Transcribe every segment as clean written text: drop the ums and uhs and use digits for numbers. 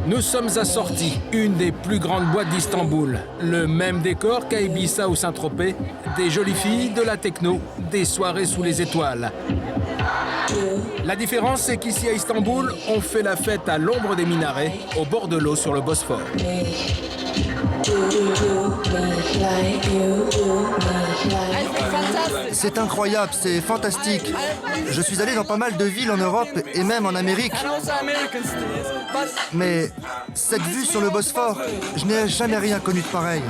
Nous sommes à Sorti, une des plus grandes boîtes d'Istanbul. Le même décor qu'à Ibiza ou Saint-Tropez. Des jolies filles, de la techno, des soirées sous les étoiles. La différence, c'est qu'ici à Istanbul, on fait la fête à l'ombre des minarets, au bord de l'eau sur le Bosphore. C'est incroyable, c'est fantastique. Je suis allé dans pas mal de villes en Europe et même en Amérique. Mais cette vue sur le Bosphore, je n'ai jamais rien connu de pareil.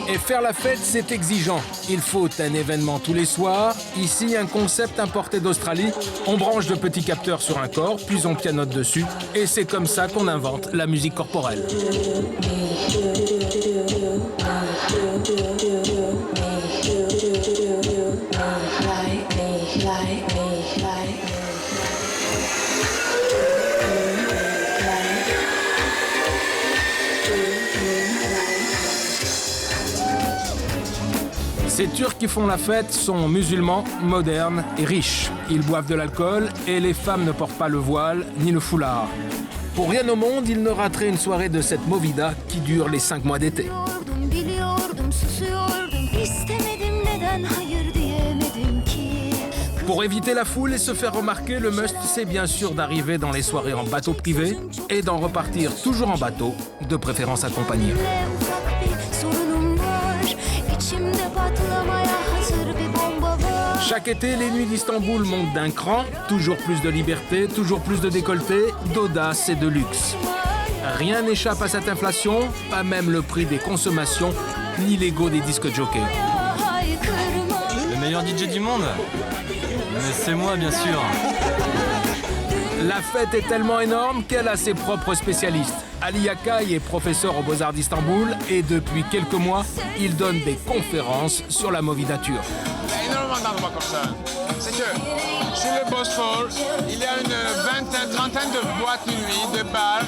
Et faire la fête, c'est exigeant. Il faut un événement tous les soirs. Ici, un concept importé d'Australie. On branche de petits capteurs sur un corps, puis on pianote dessus. Et c'est comme ça qu'on invente la musique corporelle. Ces Turcs qui font la fête sont musulmans, modernes et riches. Ils boivent de l'alcool et les femmes ne portent pas le voile ni le foulard. Pour rien au monde, ils ne rateraient une soirée de cette movida qui dure les 5 mois d'été. Pour éviter la foule et se faire remarquer, le must, c'est bien sûr d'arriver dans les soirées en bateau privé et d'en repartir toujours en bateau, de préférence accompagné. Chaque été, les nuits d'Istanbul montent d'un cran, toujours plus de liberté, toujours plus de décolleté, d'audace et de luxe. Rien n'échappe à cette inflation, pas même le prix des consommations, ni l'ego des disques jockeys. Le meilleur DJ du monde? Mais c'est moi, bien sûr. La fête est tellement énorme qu'elle a ses propres spécialistes. Ali Akay est professeur aux Beaux-Arts d'Istanbul et depuis quelques mois, il donne des conférences sur la movida turque. Il y a énormément d'endroits comme ça. C'est que sur le Bosphore, il y a une vingtaine, trentaine de boîtes de nuit, de bars,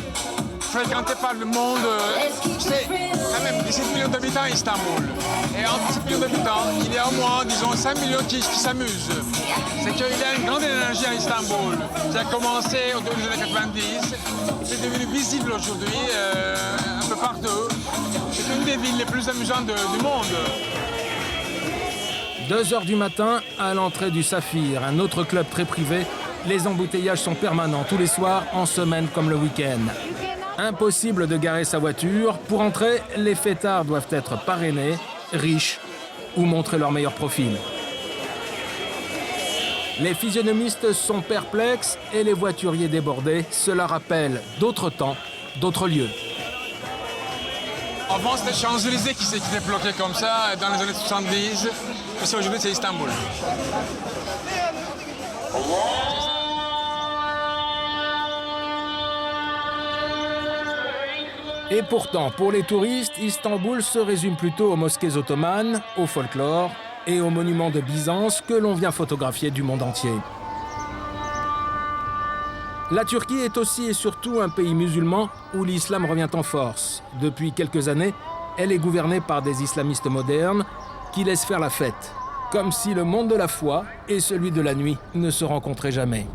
fréquentés par le monde. C'est quand même 17 millions d'habitants à Istanbul. Et entre 17 millions d'habitants, il y a au moins, disons, 5 millions qui s'amusent. C'est qu'il y a une grande énergie à Istanbul. Ça a commencé au début des années 90. C'est devenu visible aujourd'hui, un peu partout. C'est une des villes les plus amusantes du monde. 2h du matin, à l'entrée du Saphir, un autre club très privé, les embouteillages sont permanents tous les soirs, en semaine comme le week-end. Impossible de garer sa voiture. Pour entrer, les fêtards doivent être parrainés, riches ou montrer leur meilleur profil. Les physionomistes sont perplexes et les voituriers débordés. Cela rappelle d'autres temps, d'autres lieux. Avant, c'était Champs-Élysées qui s'était bloqué comme ça dans les années 70. Et aujourd'hui, c'est Istanbul. Et pourtant, pour les touristes, Istanbul se résume plutôt aux mosquées ottomanes, au folklore et aux monuments de Byzance que l'on vient photographier du monde entier. La Turquie est aussi et surtout un pays musulman où l'islam revient en force. Depuis quelques années, elle est gouvernée par des islamistes modernes qui laissent faire la fête, comme si le monde de la foi et celui de la nuit ne se rencontraient jamais.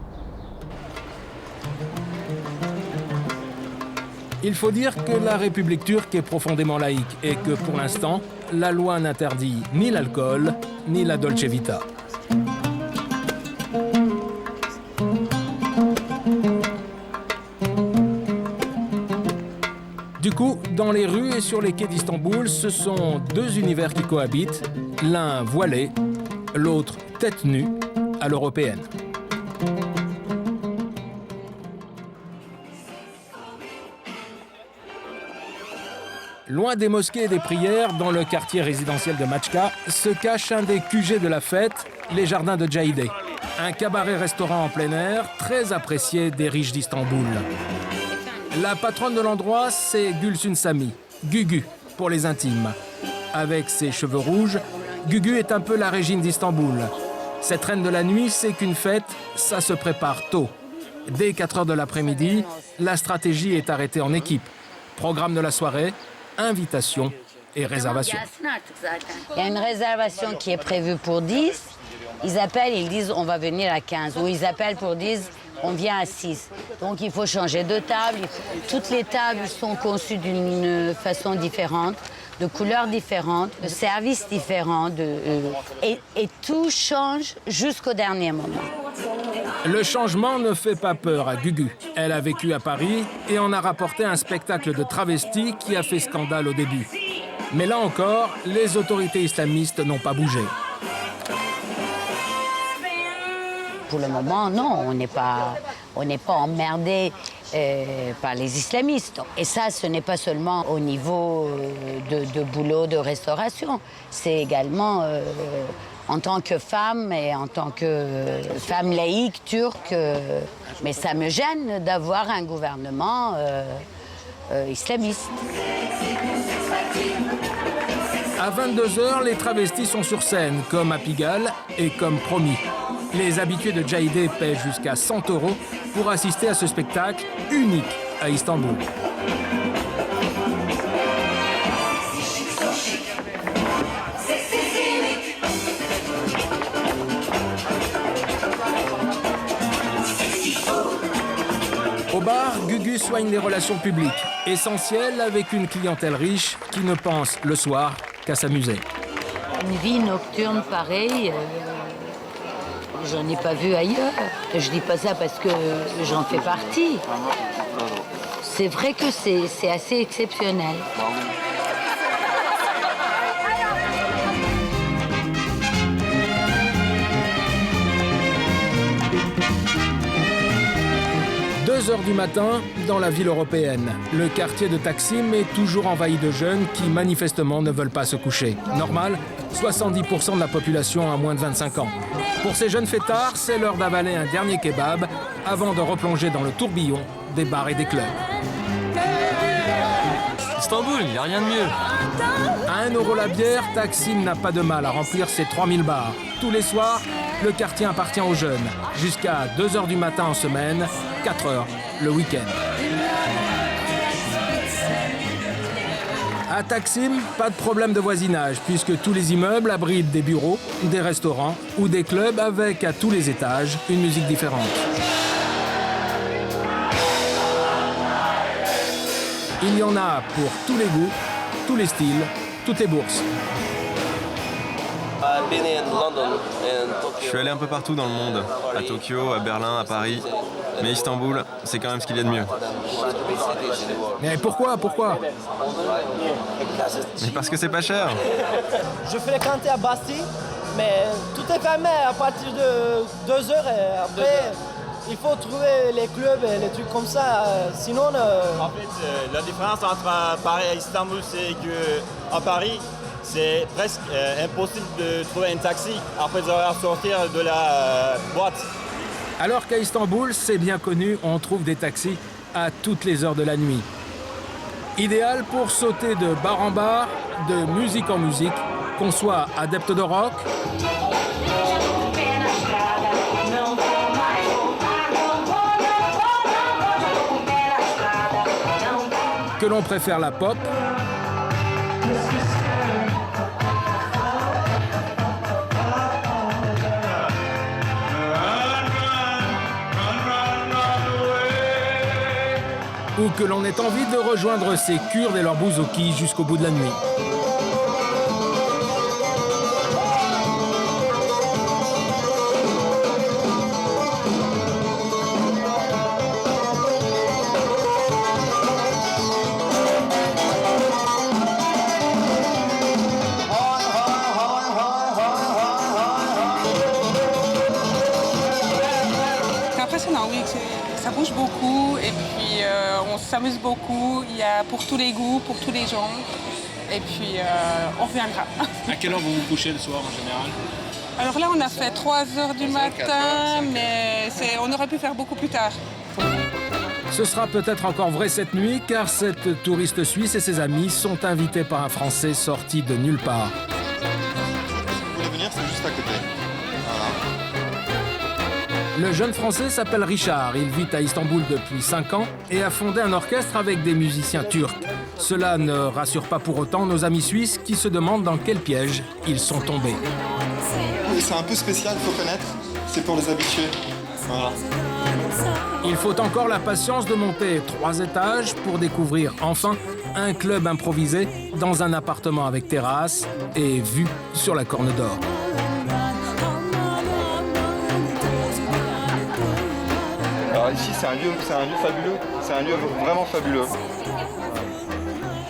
Il faut dire que la République turque est profondément laïque et que pour l'instant, la loi n'interdit ni l'alcool, ni la Dolce Vita. Du coup, dans les rues et sur les quais d'Istanbul, ce sont deux univers qui cohabitent, l'un voilé, l'autre tête nue, à l'européenne. Loin des mosquées et des prières, dans le quartier résidentiel de Maçka, se cache un des QG de la fête, les jardins de Cahide. Un cabaret-restaurant en plein air, très apprécié des riches d'Istanbul. La patronne de l'endroit, c'est Gülsün Sami, Gugu, pour les intimes. Avec ses cheveux rouges, Gugu est un peu la régine d'Istanbul. Cette reine de la nuit sait qu'une fête, ça se prépare tôt. Dès 4h de l'après-midi, la stratégie est arrêtée en équipe. Programme de la soirée, invitation et réservation. Il y a une réservation qui est prévue pour 10 Ils appellent, ils disent on va venir à 15. Ou ils appellent pour dire on vient à 6. Donc il faut changer de table. Toutes les tables sont conçues d'une façon différente, de couleurs différentes, de services différents. Et tout change jusqu'au dernier moment. Le changement ne fait pas peur à Gugu. Elle a vécu à Paris et en a rapporté un spectacle de travesti qui a fait scandale au début. Mais là encore, les autorités islamistes n'ont pas bougé. Pour le moment, non, on n'est pas emmerdé par les islamistes. Et ça, ce n'est pas seulement au niveau de boulot, de restauration. C'est également en tant que femme et en tant que femme laïque turque. Mais ça me gêne d'avoir un gouvernement islamiste. À 22h, les travestis sont sur scène, comme à Pigalle et comme promis. Les habitués de Jahidé paient jusqu'à 100 € pour assister à ce spectacle unique à Istanbul. Au bar, Gugu soigne les relations publiques, essentielles avec une clientèle riche qui ne pense le soir qu'à s'amuser. Une vie nocturne pareille, j'en ai pas vu ailleurs. Je dis pas ça parce que j'en fais partie. C'est vrai que c'est assez exceptionnel. Deux heures du matin, dans la ville européenne. Le quartier de Taksim est toujours envahi de jeunes qui, manifestement, ne veulent pas se coucher. Normal, 70% de la population a moins de 25 ans. Pour ces jeunes fêtards, c'est l'heure d'avaler un dernier kebab avant de replonger dans le tourbillon des bars et des clubs. Istanbul, il n'y a rien de mieux. À 1 € la bière, Taksim n'a pas de mal à remplir ses 3000 bars. Tous les soirs, le quartier appartient aux jeunes. Jusqu'à 2 h du matin en semaine, 4 heures le week-end. À Taksim, pas de problème de voisinage, puisque tous les immeubles abritent des bureaux, des restaurants ou des clubs avec, à tous les étages, une musique différente. Il y en a pour tous les goûts, tous les styles, toutes les bourses. Je suis allé un peu partout dans le monde, à Tokyo, à Berlin, à Paris. Mais Istanbul, c'est quand même ce qu'il y a de mieux. Mais pourquoi Mais parce que c'est pas cher. Je fréquentais à Bastille, mais tout est fermé à partir de 2 heures. Et après, il faut trouver les clubs et les trucs comme ça. Sinon... En fait, la différence entre Paris et Istanbul, c'est qu'à Paris, c'est presque impossible de trouver un taxi après avoir sorti de la boîte. Alors qu'à Istanbul, c'est bien connu, on trouve des taxis à toutes les heures de la nuit. Idéal pour sauter de bar en bar, de musique en musique, qu'on soit adepte de rock, que l'on préfère la pop, ou que l'on ait envie de rejoindre ces Kurdes et leurs bouzouki jusqu'au bout de la nuit. C'est impressionnant, oui, ça bouge beaucoup et puis on s'amuse beaucoup. Il y a pour tous les goûts, pour tous les gens. Et puis on reviendra. À quelle heure vous vous couchez le soir en général? Alors là, on a fait 3 heures du matin, mais on aurait pu faire beaucoup plus tard. Ce sera peut-être encore vrai cette nuit, car cette touriste suisse et ses amis sont invités par un Français sorti de nulle part. Vous voulez venir, c'est juste à côté. Voilà. Le jeune Français s'appelle Richard, il vit à Istanbul depuis 5 ans et a fondé un orchestre avec des musiciens turcs. Cela ne rassure pas pour autant nos amis suisses qui se demandent dans quel piège ils sont tombés. C'est un peu spécial, il faut connaître, c'est pour les habitués. Voilà. Il faut encore la patience de monter 3 étages pour découvrir enfin un club improvisé dans un appartement avec terrasse et vue sur la Corne d'Or. Alors ici c'est un lieu fabuleux, c'est un lieu vraiment fabuleux.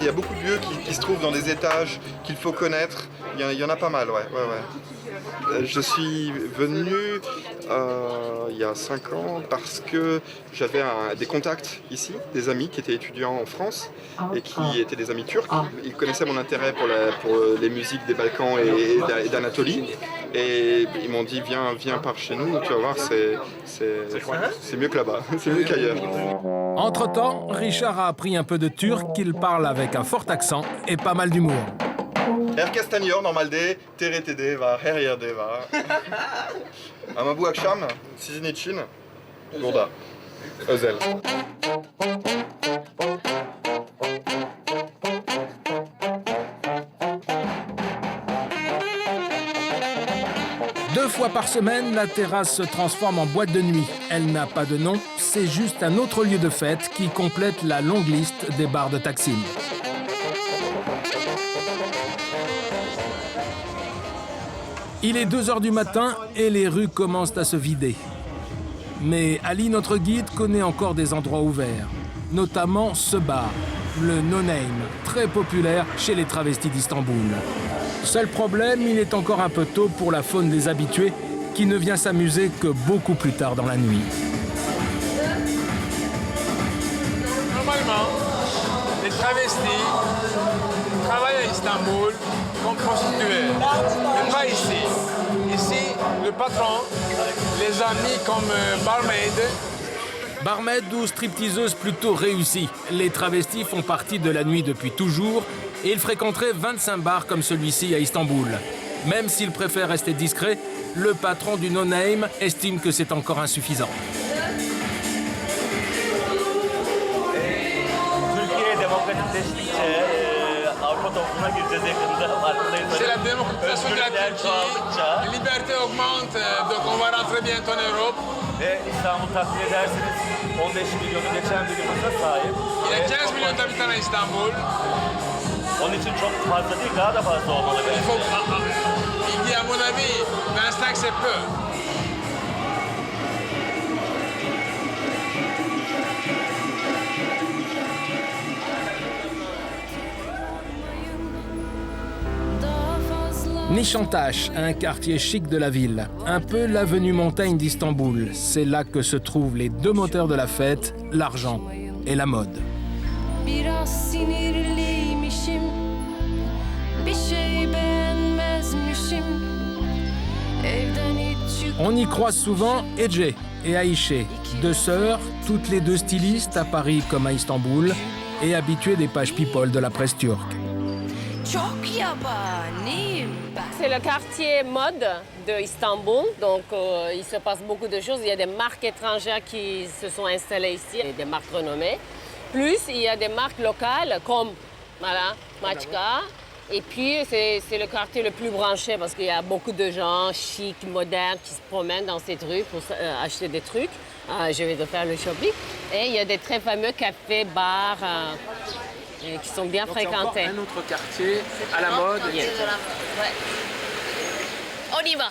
Il y a beaucoup de lieux qui se trouvent dans des étages qu'il faut connaître, il y en a pas mal, ouais. Je suis venu il y a 5 ans parce que j'avais des contacts ici, des amis qui étaient étudiants en France et qui étaient des amis turcs. Ils connaissaient mon intérêt pour les musiques des Balkans et d'Anatolie. Et ils m'ont dit viens par chez nous, tu vas voir, c'est mieux que là-bas, c'est mieux qu'ailleurs. Entre-temps, Richard a appris un peu de turc qu'il parle avec un fort accent et pas mal d'humour. Herkes tanıyor normalde, TRT'de var, her yerde var. Ama bu akşam sizin için burada, özel. Deux fois par semaine, la terrasse se transforme en boîte de nuit. Elle n'a pas de nom, c'est juste un autre lieu de fête qui complète la longue liste des bars de Taksim. Il est 2h du matin et les rues commencent à se vider. Mais Ali, notre guide, connaît encore des endroits ouverts, notamment ce bar, le No Name, très populaire chez les travestis d'Istanbul. Seul problème, il est encore un peu tôt pour la faune des habitués qui ne vient s'amuser que beaucoup plus tard dans la nuit. Normalement, les travestis travaillent à Istanbul comme prostituées, mais pas ici. Ici, le patron les a mis comme barmaid. Barmaid ou stripteaseuse plutôt réussie. Les travestis font partie de la nuit depuis toujours et ils fréquenteraient 25 bars comme celui-ci à Istanbul. Même s'ils préfèrent rester discrets, le patron du No Name estime que c'est encore insuffisant. C'est la démocratisation de la Turquie. La liberté augmente, donc on va rentrer bientôt en Europe. Il y a 15 millions d'habitants à Istanbul. Il dit à mon avis, 25 c'est peu. Nişantaşı, un quartier chic de la ville, un peu l'avenue Montaigne d'Istanbul. C'est là que se trouvent les deux moteurs de la fête, l'argent et la mode. On y croise souvent Ece et Ayşe, deux sœurs, toutes les deux stylistes à Paris comme à Istanbul et habituées des pages people de la presse turque. C'est le quartier mode d'Istanbul, donc il se passe beaucoup de choses. Il y a des marques étrangères qui se sont installées ici, et des marques renommées. Plus, il y a des marques locales comme Maçka. Et puis, c'est le quartier le plus branché parce qu'il y a beaucoup de gens chics, modernes qui se promènent dans cette rue pour acheter des trucs. Je vais te faire le shopping. Et il y a des très fameux cafés, bars qui sont bien fréquentés. C'est encore un autre quartier à la mode. Ouais. On y va.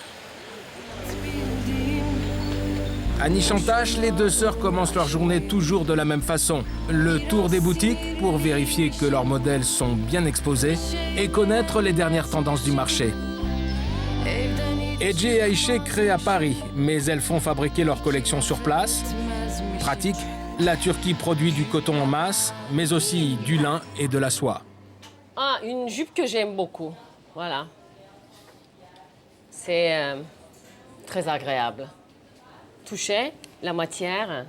À Nişantaşı, les deux sœurs commencent leur journée toujours de la même façon. Le tour des boutiques pour vérifier que leurs modèles sont bien exposés et connaître les dernières tendances du marché. Ece et Ayşe créent à Paris, mais elles font fabriquer leur collection sur place. Pratique, la Turquie produit du coton en masse, mais aussi du lin et de la soie. Une jupe que j'aime beaucoup, voilà. C'est très agréable. Toucher la matière,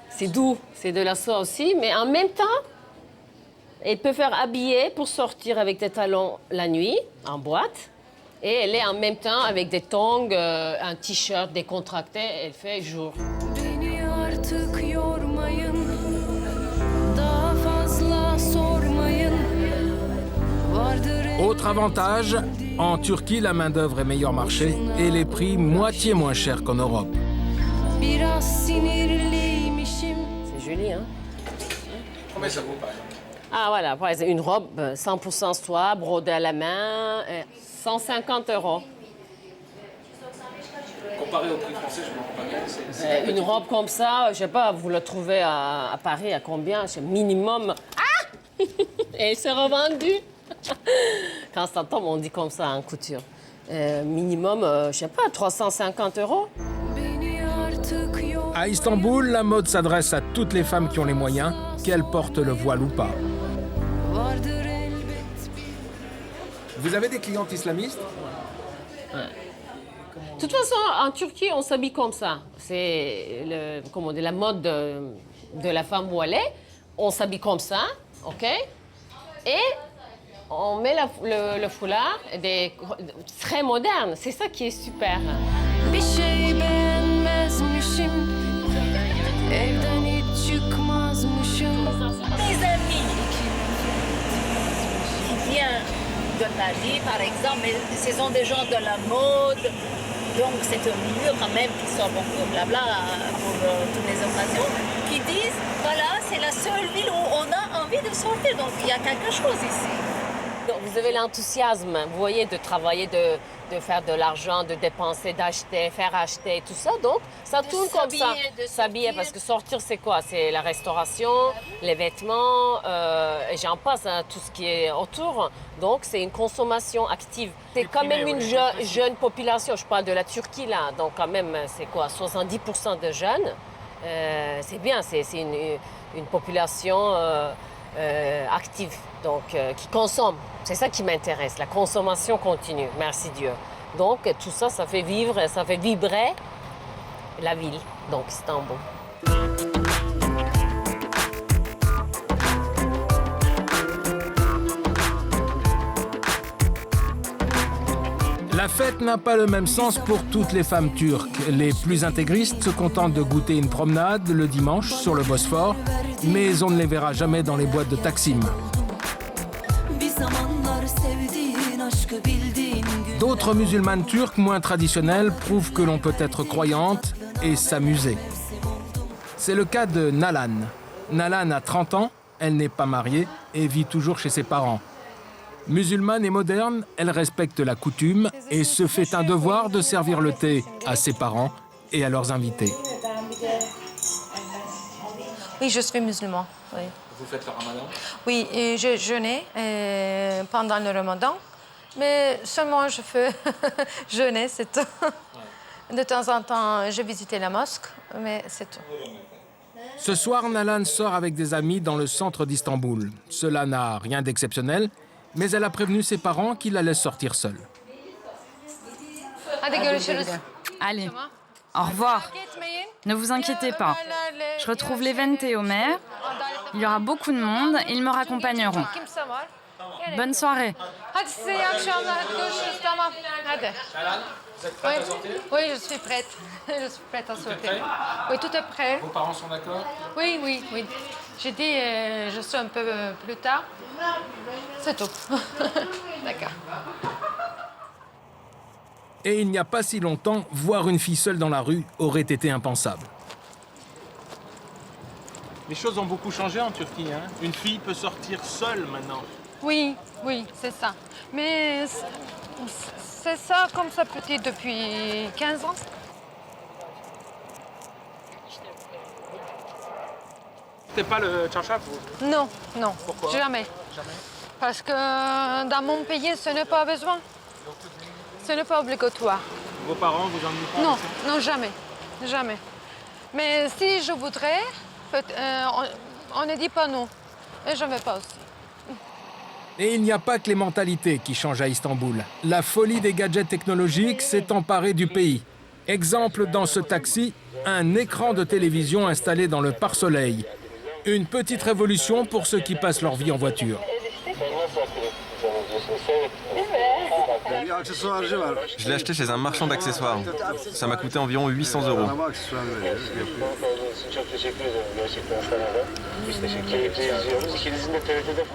c'est doux, c'est de la soie aussi, mais en même temps, elle peut faire habiller pour sortir avec des talons la nuit, en boîte, Et elle est en même temps avec des tongs, un t-shirt décontracté, elle fait jour. Autre avantage, en Turquie, la main-d'œuvre est meilleur marché et les prix moitié moins chers qu'en Europe. C'est joli, hein? Combien ça vaut, par exemple? Ah, voilà, par exemple, une robe 100% soie, brodée à la main, 150 €. Comparé au prix français, je me rends pas compte. Une robe comme ça, je sais pas, vous la trouvez à Paris à combien? C'est minimum. Ah! Et c'est revendu. Quand ça tombe, on dit comme ça en couture. Minimum, je sais pas, 350 €. À Istanbul, la mode s'adresse à toutes les femmes qui ont les moyens, qu'elles portent le voile ou pas. Vous avez des clientes islamistes? De toute façon, en Turquie, on s'habille comme ça. C'est la mode de la femme voilée. On s'habille comme ça, OK? Et on met le foulard, très moderne. C'est ça qui est super. Mes amis qui viennent de Paris, par exemple, mais ce sont des gens de la mode. Donc c'est un milieu quand même qui sort beaucoup, blabla, pour toutes les occasions, qui disent, voilà, c'est la seule ville où on a envie de sortir. Donc il y a quelque chose ici. Donc, vous avez l'enthousiasme, vous voyez, de travailler, de faire de l'argent, de dépenser, d'acheter, faire acheter, tout ça. Donc, ça tourne comme ça. S'habiller, parce que sortir, c'est quoi? C'est la restauration, les vêtements, et j'en passe, hein, tout ce qui est autour. Donc, c'est une consommation active. C'est quand même une jeune population. Je parle de la Turquie, là. Donc, quand même, c'est quoi? 70% de jeunes. C'est bien, c'est une population active, donc qui consomme. C'est ça qui m'intéresse, la consommation continue, merci Dieu. Donc tout ça, ça fait vivre, ça fait vibrer la ville, donc Istanbul. La fête n'a pas le même sens pour toutes les femmes turques. Les plus intégristes se contentent de goûter une promenade le dimanche sur le Bosphore, mais on ne les verra jamais dans les boîtes de Taksim. D'autres musulmanes turques moins traditionnelles prouvent que l'on peut être croyante et s'amuser. C'est le cas de Nalan. Nalan a 30 ans, elle n'est pas mariée et vit toujours chez ses parents. Musulmane et moderne, elle respecte la coutume et se fait un devoir de servir le thé à ses parents et à leurs invités. Oui, je suis musulman. Oui. Vous faites le ramadan? Oui, et je jeûnais pendant le ramadan, mais seulement je fais jeûner, c'est tout. Ouais. De temps en temps, je visitais la mosquée, mais c'est tout. Ce soir, Nalan sort avec des amis dans le centre d'Istanbul. Cela n'a rien d'exceptionnel, mais elle a prévenu ses parents qu'ils la laissent sortir seule. Allez, au revoir. Ne vous inquiétez pas. Je retrouve Levent et Omer. Il y aura beaucoup de monde et ils me raccompagneront. Bonne soirée. Oui, je suis prête. Je suis prête à sortir. Oui, tout est prêt. Vos parents sont d'accord? Oui, oui, oui. J'ai dit, je suis un peu plus tard. C'est tout. D'accord. Et il n'y a pas si longtemps, voir une fille seule dans la rue aurait été impensable. Les choses ont beaucoup changé en Turquie, hein? Une fille peut sortir seule maintenant. Oui, oui, c'est ça. Mais c'est ça comme ça peut-être depuis 15 ans. C'était pas le tchatchap? Non, non. Pourquoi? Jamais. Jamais? Parce que dans mon pays, ce n'est pas besoin. Ce n'est pas obligatoire. Vos parents vous en disent pas? Non, non, jamais. Jamais. Mais si je voudrais, on ne dit pas non. Et je ne vais pas aussi. Et il n'y a pas que les mentalités qui changent à Istanbul. La folie des gadgets technologiques s'est emparée du pays. Exemple dans ce taxi, un écran de télévision installé dans le pare-soleil. Une petite révolution pour ceux qui passent leur vie en voiture. Je l'ai acheté chez un marchand d'accessoires. Ça m'a coûté environ 800 €.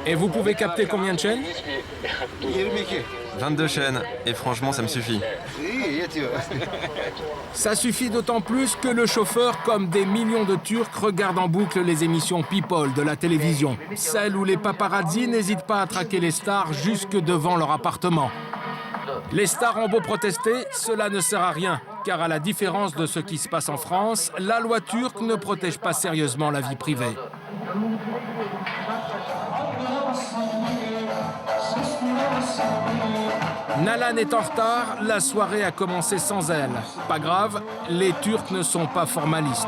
Et vous pouvez capter combien de chaînes? 22 chaînes, et franchement, ça me suffit. Ça suffit d'autant plus que le chauffeur, comme des millions de Turcs, regarde en boucle les émissions People de la télévision. Celles où les paparazzis n'hésitent pas à traquer les stars jusque devant leur appartement. Les stars ont beau protester, cela ne sert à rien, car à la différence de ce qui se passe en France, la loi turque ne protège pas sérieusement la vie privée. Nalan est en retard, la soirée a commencé sans elle. Pas grave, les Turcs ne sont pas formalistes.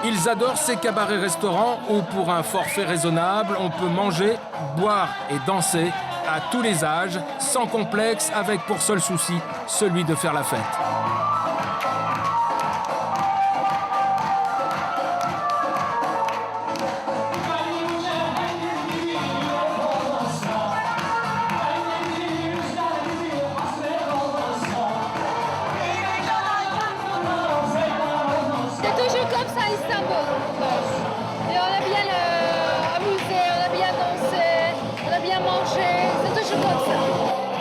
Ils adorent ces cabarets-restaurants où, pour un forfait raisonnable, on peut manger, boire et danser à tous les âges, sans complexe, avec pour seul souci celui de faire la fête.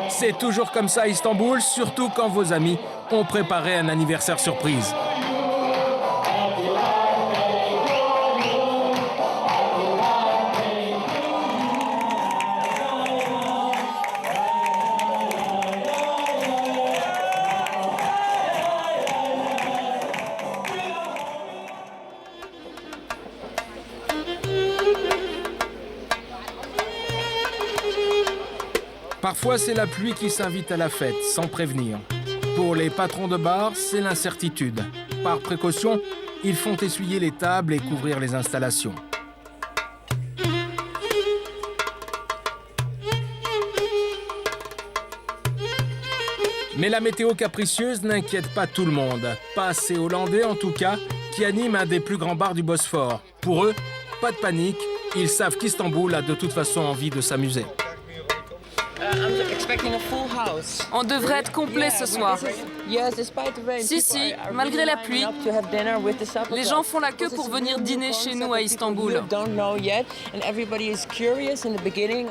C'est toujours comme ça à Istanbul, surtout quand vos amis ont préparé un anniversaire surprise. Parfois, c'est la pluie qui s'invite à la fête, sans prévenir. Pour les patrons de bar, c'est l'incertitude. Par précaution, ils font essuyer les tables et couvrir les installations. Mais la météo capricieuse n'inquiète pas tout le monde. Pas ces Hollandais, en tout cas, qui animent un des plus grands bars du Bosphore. Pour eux, pas de panique, ils savent qu'Istanbul a de toute façon envie de s'amuser. On devrait être complet ce soir. Si, malgré la pluie. Les gens font la queue pour venir dîner chez nous à Istanbul.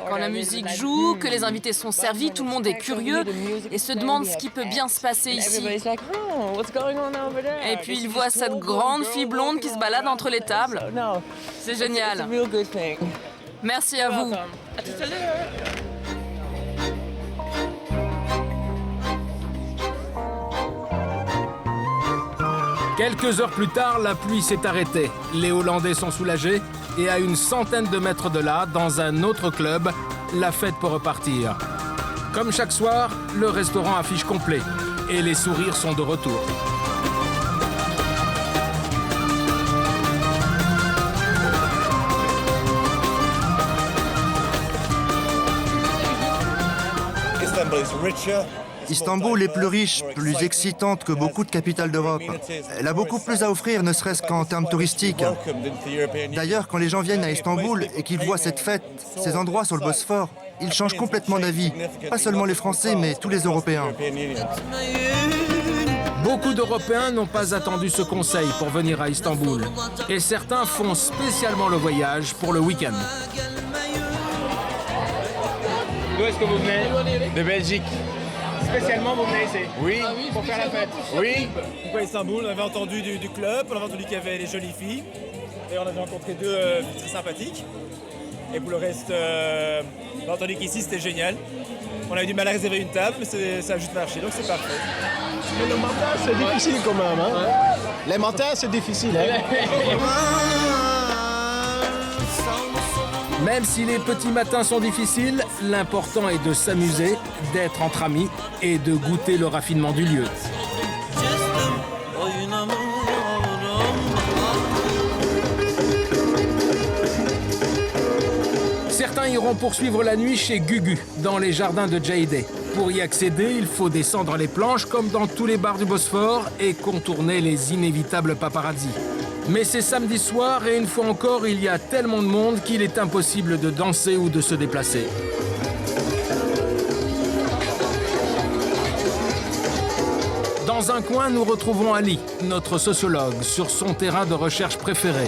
Quand la musique joue, que les invités sont servis, tout le monde est curieux et se demande ce qui peut bien se passer ici. Et puis ils voient cette grande fille blonde qui se balade entre les tables. C'est génial. Merci à vous. Quelques heures plus tard, la pluie s'est arrêtée. Les Hollandais sont soulagés et à une centaine de mètres de là, dans un autre club, la fête peut repartir. Comme chaque soir, le restaurant affiche complet et les sourires sont de retour. Istanbul est plus riche, plus excitante que beaucoup de capitales d'Europe. Elle a beaucoup plus à offrir, ne serait-ce qu'en termes touristiques. D'ailleurs, quand les gens viennent à Istanbul et qu'ils voient cette fête, ces endroits sur le Bosphore, ils changent complètement d'avis. Pas seulement les Français, mais tous les Européens. Beaucoup d'Européens n'ont pas attendu ce conseil pour venir à Istanbul. Et certains font spécialement le voyage pour le week-end. D'où est-ce que vous venez? De Belgique. Spécialement, vous venez ici? Oui. Pour faire la fête? Oui. Pourquoi Istanbul? On avait entendu du club, on avait entendu qu'il y avait des jolies filles. Et on avait rencontré deux filles très sympathiques. Et pour le reste, on a entendu qu'ici c'était génial. On a eu du mal à réserver une table, mais ça a juste marché, donc c'est parfait. Mais le matin, c'est difficile quand même. Hein? Les matins, c'est difficile. Hein? Même si les petits matins sont difficiles, l'important est de s'amuser, d'être entre amis et de goûter le raffinement du lieu. Certains iront poursuivre la nuit chez Gugu, dans les jardins de Jahideh. Pour y accéder, il faut descendre les planches comme dans tous les bars du Bosphore et contourner les inévitables paparazzi. Mais c'est samedi soir et une fois encore, il y a tellement de monde qu'il est impossible de danser ou de se déplacer. Dans un coin, nous retrouvons Ali, notre sociologue, sur son terrain de recherche préféré.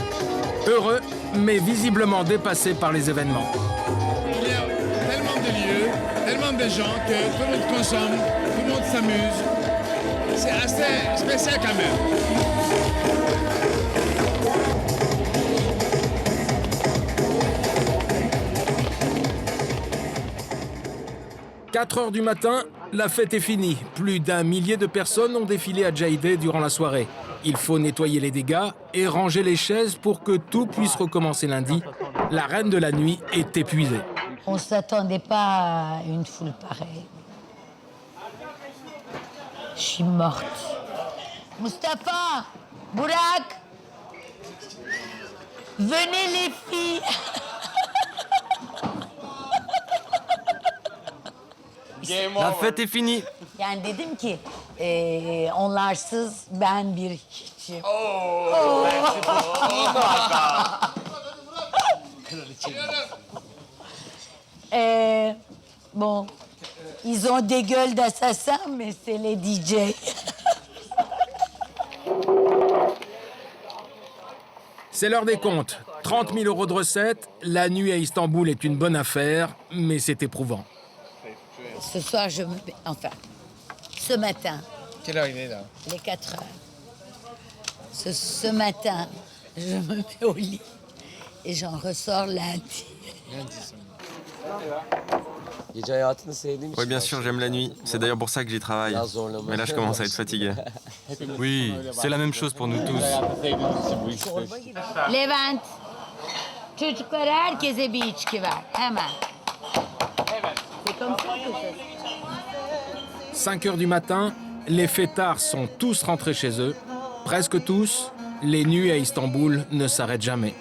Heureux, mais visiblement dépassé par les événements. Il y a tellement de lieux, tellement de gens que tout le monde consomme, tout le monde s'amuse. C'est assez spécial quand même. 4 heures du matin, la fête est finie. Plus d'1 millier de personnes ont défilé à Jahideh durant la soirée. Il faut nettoyer les dégâts et ranger les chaises pour que tout puisse recommencer lundi. La reine de la nuit est épuisée. On ne s'attendait pas à une foule pareille. Je suis morte. Mustapha, Bourak, venez les filles. La fête est finie. Yani dedim ki onlarsız ben bir hiçim. Bon, ils ont des gueules d'assassins, mais c'est les DJ. C'est l'heure des comptes. 30 000 € de recettes. La nuit à Istanbul est une bonne affaire, mais c'est éprouvant. Ce soir, je me mets... Enfin, ce matin. Quelle heure il est là? Les 4 heures. Ce matin, je me mets au lit et j'en ressors lundi. Oui, bien sûr, j'aime la nuit. C'est d'ailleurs pour ça que j'y travaille. Mais là, je commence à être fatigué. Oui, c'est la même chose pour nous tous. Levent, çocuklara herkese bir içki ver, hemen. C'est comme ça que ça se... 5 heures du matin, les fêtards sont tous rentrés chez eux. Presque tous, les nuits à Istanbul ne s'arrêtent jamais.